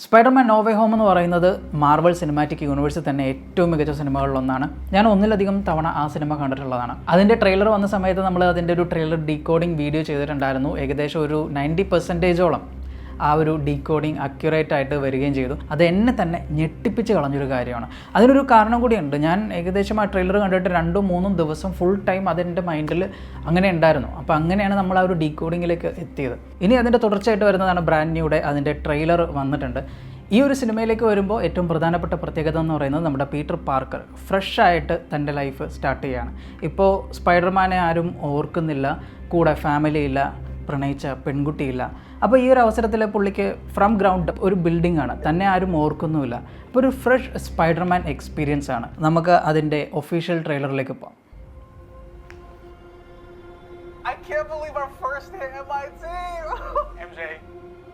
Spiderman no way home എന്ന് പറയുന്നത് Marvel cinematic യൂണിവേഴ്സിൽ തന്നെ ഏറ്റവും മികച്ച സിനിമകളിലൊന്നാണ്. ഞാൻ ഒന്നിലധികം തവണ ആ സിനിമ കണ്ടിട്ടുള്ളതാണ്. അതിൻ്റെ ട്രെയിലർ വന്ന സമയത്ത് നമ്മൾ അതിൻ്റെ ഒരു ട്രെയിലർ ഡീകോഡിങ് വീഡിയോ ചെയ്തിട്ടുണ്ടായിരുന്നു. ഏകദേശം ഒരു 90% ആ ഒരു ഡീകോഡിങ് അക്യുറേറ്റ് ആയിട്ട് വരികയും ചെയ്തു. അത് എന്നെ തന്നെ ഞെട്ടിപ്പിച്ച് കളഞ്ഞൊരു കാര്യമാണ്. അതിനൊരു കാരണം കൂടിയുണ്ട്. ഞാൻ ഏകദേശം ആ ട്രെയിലർ കണ്ടിട്ട് 2-3 ദിവസം ഫുൾ ടൈം അതെൻ്റെ മൈൻഡിൽ അങ്ങനെ ഉണ്ടായിരുന്നു. അപ്പോൾ അങ്ങനെയാണ് നമ്മൾ ആ ഒരു ഡീകോഡിങ്ങിലേക്ക് എത്തിയത്. ഇനി അതിൻ്റെ തുടർച്ചയായിട്ട് വരുന്നതാണ് ബ്രാൻഡ് ന്യൂയുടെ അതിൻ്റെ ട്രെയിലർ വന്നിട്ടുണ്ട്. ഈ ഒരു സിനിമയിലേക്ക് വരുമ്പോൾ ഏറ്റവും പ്രധാനപ്പെട്ട പ്രത്യേകത എന്ന് പറയുന്നത് നമ്മുടെ പീറ്റർ പാർക്കർ ഫ്രഷ് ആയിട്ട് തൻ്റെ ലൈഫ് സ്റ്റാർട്ട് ചെയ്യുകയാണ്. ഇപ്പോൾ സ്പൈഡർമാനെ ആരും ഓർക്കുന്നില്ല, കൂടെ ഫാമിലി ഇല്ല, പ്രണയിച്ച പെൺകുട്ടിയില്ല. അപ്പോൾ ഈ ഒരു അവസരത്തിൽ പുള്ളിക്ക് ഫ്രം ഗ്രൗണ്ട് ഒരു ബിൽഡിംഗ് ആണ്, തന്നെ ആരും ഓർക്കുന്നുമില്ല. അപ്പോൾ ഒരു ഫ്രഷ് സ്പൈഡർമാൻ എക്സ്പീരിയൻസ് ആണ്. നമുക്ക് അതിൻ്റെ ഒഫീഷ്യൽ ട്രെയിലറിലേക്ക് പോകാം. I can't believe our first hit at my team. MJ,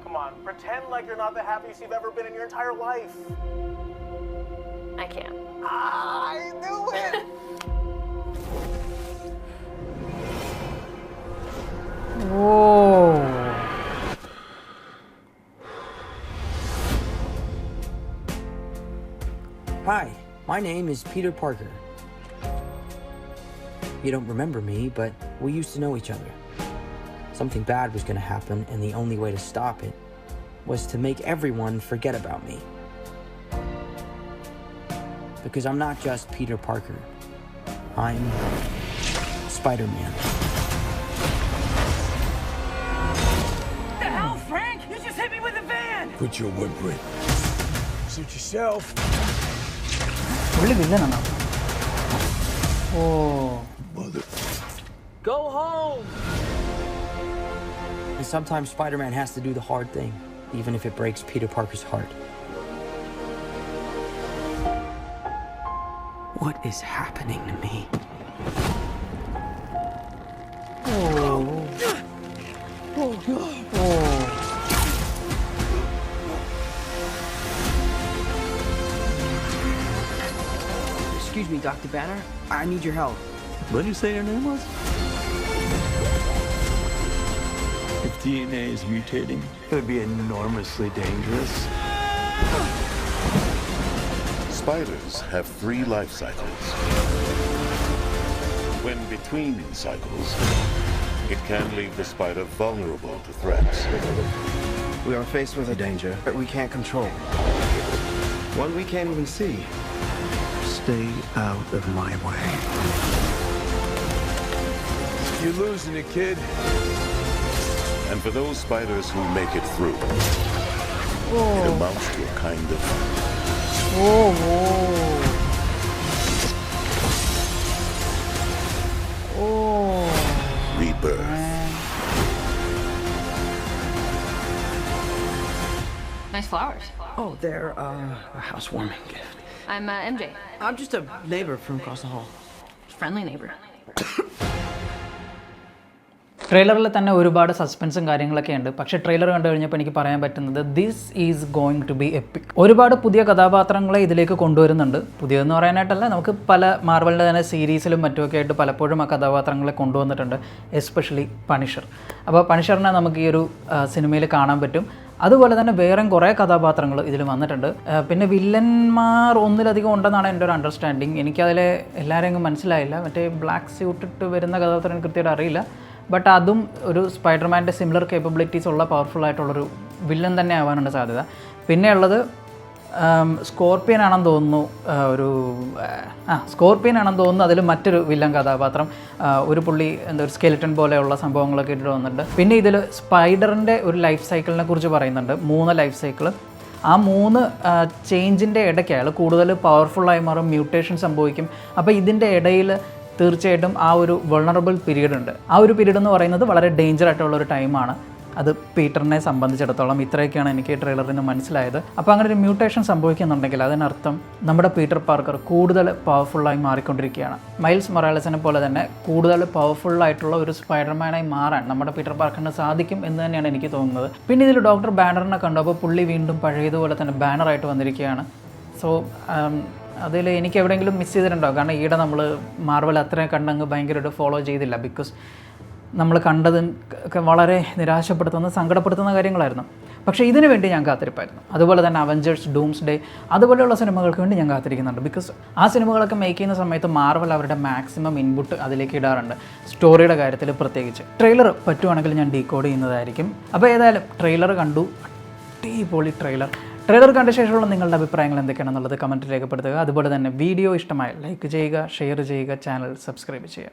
come on, pretend like you're not the happiest you've ever been in your entire life. I can't. I knew it. Whoa. Hi, my name is Peter Parker. You don't remember me, but we used to know each other. Something bad was going to happen, and the only way to stop it was to make everyone forget about me. Because I'm not just Peter Parker. I'm Spider-Man. What the hell, Frank? You just hit me with a van! Quit your whimpering. Suit yourself. പുള്ളി വില്ലനാണോ? ഓ, Mother. Go home! And sometimes Spider-Man has to do the hard thing, even if it breaks Peter Parker's heart. What is happening to me? Excuse me, Dr. Banner. I need your help. What did you say your name was? If DNA is mutating, it would be enormously dangerous. Spiders have 3 life cycles. When between cycles, it can leave the spider vulnerable to threats. We are faced with a danger that we can't control. One we can't even see. Stay out of my way. You're losing it, kid. And for those spiders who make it through, it amounts to a kind of rebirth. Nice flowers. Oh, they're a housewarming gift. I'm MJ. I'm just a neighbor from across the hall. Friendly neighbor. ട്രെയിലറിൽ തന്നെ ഒരുപാട് സസ്പെൻസും കാര്യങ്ങളൊക്കെ ഉണ്ട്. പക്ഷേ trailer കണ്ടു കഴിഞ്ഞപ്പോൾ എനിക്ക് പറയാൻ പറ്റുന്നത് this is going to be epic. ഒരുപാട് പുതിയ കഥാപാത്രങ്ങളെ ഇതിലേക്ക് കൊണ്ടുവരുന്നുണ്ട്. പുതിയതെന്ന് പറയാനായിട്ടല്ല, നമുക്ക് പല മാർവലിൻ്റെ തന്നെ സീരീസിലും മറ്റുമൊക്കെ ആയിട്ട് പലപ്പോഴും ആ കഥാപാത്രങ്ങളെ കൊണ്ടുവന്നിട്ടുണ്ട്, എസ്പെഷ്യലി പണിഷർ. അപ്പോൾ പണിഷറിനെ നമുക്ക് ഈ ഒരു സിനിമയിൽ കാണാൻ പറ്റും. അതുപോലെ തന്നെ വേറെ കുറേ കഥാപാത്രങ്ങൾ ഇതിൽ വന്നിട്ടുണ്ട്. പിന്നെ വില്ലന്മാർ ഒന്നിലധികം ഉണ്ടെന്നാണ് എൻ്റെ ഒരു അണ്ടർസ്റ്റാൻഡിങ്. എനിക്കതിലെ എല്ലാവരെയും മനസ്സിലായില്ല. മറ്റേ ബ്ലാക്ക് സ്യൂട്ട് ഇട്ട് വരുന്ന കഥാപാത്രം കൃത്യമായിട്ട് അറിയില്ല. ബട്ട് അതും ഒരു സ്പൈഡർമാൻ്റെ സിമിലർ കേപ്പബിലിറ്റീസ് ഉള്ള പവർഫുൾ ആയിട്ടുള്ളൊരു വില്ലൻ തന്നെ ആവാനുള്ള സാധ്യത. പിന്നെ ഉള്ളത് സ്കോർപ്പിയൻ ആണെന്ന് തോന്നുന്നു. സ്കോർപ്പിയൻ ആണെന്ന് തോന്നുന്നു. അതിൽ മറ്റൊരു വില്ലൻ കഥാപാത്രം ഒരു പുള്ളി ഒരു സ്കെലിറ്റൺ പോലെയുള്ള സംഭവങ്ങളൊക്കെ ഇട്ടിട്ട് വന്നിട്ടുണ്ട്. പിന്നെ ഇതിൽ സ്പൈഡറിൻ്റെ ഒരു ലൈഫ് സൈക്കിളിനെ കുറിച്ച് പറയുന്നുണ്ട്. 3 ലൈഫ് സൈക്കിൾ. ആ 3 ചേഞ്ചിൻ്റെ ഇടയ്ക്ക് അയാൾ കൂടുതൽ പവർഫുള്ളായി മാറും, മ്യൂട്ടേഷൻ സംഭവിക്കും. അപ്പോൾ ഇതിൻ്റെ ഇടയിൽ തീർച്ചയായിട്ടും ആ ഒരു വൾണറബിൾ പീരീഡ് ഉണ്ട്. ആ ഒരു പീരീഡ് എന്ന് പറയുന്നത് വളരെ ഡേഞ്ചർ ആയിട്ടുള്ളൊരു ടൈമാണ്. അത് പീറ്ററിനെ സംബന്ധിച്ചിടത്തോളം ഇത്രയൊക്കെയാണ് എനിക്ക് ട്രെയിലറിൽ നിന്ന് മനസ്സിലായത്. അപ്പോൾ അങ്ങനെ ഒരു മ്യൂട്ടേഷൻ സംഭവിക്കുന്നുണ്ടെങ്കിൽ അതിനർത്ഥം നമ്മുടെ പീറ്റർ പാർക്കർ കൂടുതൽ പവർഫുള്ളായി മാറിക്കൊണ്ടിരിക്കുകയാണ്. മൈൽസ് മൊറാലസിനെ പോലെ തന്നെ കൂടുതൽ പവർഫുള്ളായിട്ടുള്ള ഒരു സ്പൈഡർമാനായി മാറാൻ നമ്മുടെ പീറ്റർ പാർക്കറിന് സാധിക്കും എന്ന് തന്നെയാണ് എനിക്ക് തോന്നുന്നത്. പിന്നെ ഇതിൽ ഡോക്ടർ ബാനറിനെ കണ്ടപ്പോൾ പുള്ളി വീണ്ടും പഴയതുപോലെ തന്നെ ബാനറായിട്ട് വന്നിരിക്കുകയാണ്. സോ അതിൽ എനിക്ക് എവിടെയെങ്കിലും മിസ് ചെയ്തിട്ടുണ്ടോ? കാരണം ഈയിടെ നമ്മൾ മാർവൽ അത്രയും കണ്ടങ്ങ് ഭയങ്കരമായിട്ട് ഫോളോ ചെയ്തില്ല. ബിക്കോസ് നമ്മൾ കണ്ടത് വളരെ നിരാശപ്പെടുത്തുന്ന സങ്കടപ്പെടുത്തുന്ന കാര്യങ്ങളായിരുന്നു. പക്ഷേ ഇതിനു വേണ്ടി ഞാൻ കാത്തിരിപ്പായിരുന്നു. അതുപോലെ തന്നെ അവഞ്ചേഴ്സ്, ഡൂംസ്ഡേ അതുപോലെയുള്ള സിനിമകൾക്ക് വേണ്ടി ഞാൻ കാത്തിരിക്കുന്നുണ്ട്. ബിക്കോസ് ആ സിനിമകളൊക്കെ മേക്ക് ചെയ്യുന്ന സമയത്ത് മാർവൽ അവരുടെ മാക്സിമം ഇൻപുട്ട് അതിലേക്ക് ഇടാറുണ്ട്, സ്റ്റോറിയുടെ കാര്യത്തിൽ പ്രത്യേകിച്ച്. ട്രെയിലർ പറ്റുവാണെങ്കിൽ ഞാൻ ഡീകോഡ് ചെയ്യുന്നതായിരിക്കും. അപ്പോൾ ഏതായാലും ട്രെയിലർ കണ്ടു, അടിപൊളി ട്രെയിലർ കണ്ട ശേഷമുള്ള നിങ്ങളുടെ അഭിപ്രായങ്ങൾ എന്തൊക്കെയാണെന്നുള്ളത് കമൻറ്റ് രേഖപ്പെടുത്തുക. അതുപോലെ തന്നെ വീഡിയോ ഇഷ്ടമായ ലൈക്ക് ചെയ്യുക, ഷെയർ ചെയ്യുക, ചാനൽ സബ്സ്ക്രൈബ് ചെയ്യുക.